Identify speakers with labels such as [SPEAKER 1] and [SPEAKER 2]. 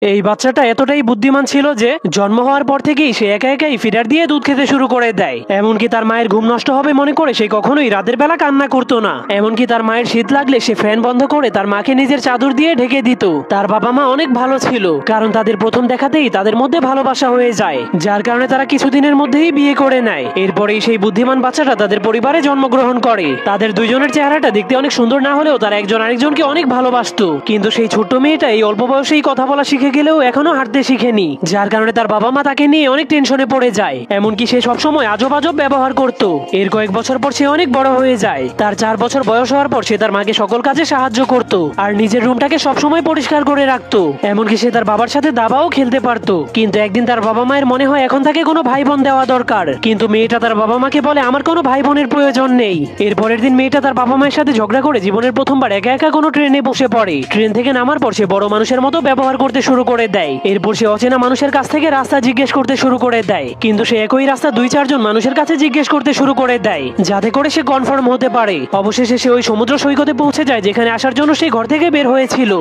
[SPEAKER 1] এই বাচ্চাটা এতটাই বুদ্ধিমান ছিল যে জন্ম হওয়ার পর থেকেই সে একা একাই ফিডার দিয়ে দুধ খেতে শুরু করে দেয়। এমনকি তার মায়ের ঘুম নষ্ট হবে মনে করে সে কখনোই রাতের বেলা কান্না করতো না। এমনকি তার মায়ের শীত লাগলে সে ফ্যান বন্ধ করে তার মাকে নিজের চাদর দিয়ে ঢেকে দিত। তার বাবা মা অনেক ভালো ছিল, কারণ তাদের প্রথম দেখাতেই তাদের মধ্যে ভালোবাসা হয়ে যায়, যার কারণে তারা কিছুদিনের মধ্যেই বিয়ে করে নেয়। এরপরেই সেই বুদ্ধিমান বাচ্চাটা তাদের পরিবারে জন্মগ্রহণ করে। তাদের দুইজনের চেহারাটা দেখতে অনেক সুন্দর না হলেও তারা একজন আরেকজনকে অনেক ভালোবাসতো। কিন্তু সেই ছোট্ট মেয়েটা এই অল্প বয়সেই কথা বলা শিখে গেলেও এখনো হাঁটতে শিখেনি, যার কারণে তার বাবা মা তাকে নিয়ে অনেক টেনশনে পড়ে যায়। এমনকি সে সবসময় আজব আজব ব্যবহার করত। এর কয়েক বছর পর সে অনেক বড় হয়ে যায়। তার 4 বছর বয়স হওয়ার পর সে তার মাকে সকল কাজে সাহায্য করত আর নিজের রুমটাকে সবসময় পরিষ্কার করে রাখতো। এমনকি সে তার বাবার সাথে দাবাও খেলতে পারতো। কিন্তু একদিন তার বাবা মায়ের মনে হয় এখন তাকে কোনো ভাই বোন দেওয়া দরকার। কিন্তু মেয়েটা তার বাবা মাকে বলে আমার কোনো ভাই বোনের প্রয়োজন নেই। এর পরের দিন মেয়েটা তার বাবা মায়ের সাথে ঝগড়া করে জীবনের প্রথমবার একা একা কোনো ট্রেনে বসে পড়ে। ট্রেন থেকে নামার পর সে বড় মানুষের মতো ব্যবহার করতে শুরু করে দেয়। এরপর সে অচেনা মানুষের কাছ থেকে রাস্তা জিজ্ঞেস করতে শুরু করে দেয়। কিন্তু সে একই রাস্তা 2-4 জন মানুষের কাছে জিজ্ঞেস করতে শুরু করে দেয়, যাতে করে সে কনফার্ম হতে পারে। অবশেষে সে ওই সমুদ্র সৈকতে পৌঁছে যায় যেখানে আসার জন্য সে ঘর থেকে বের হয়েছিল।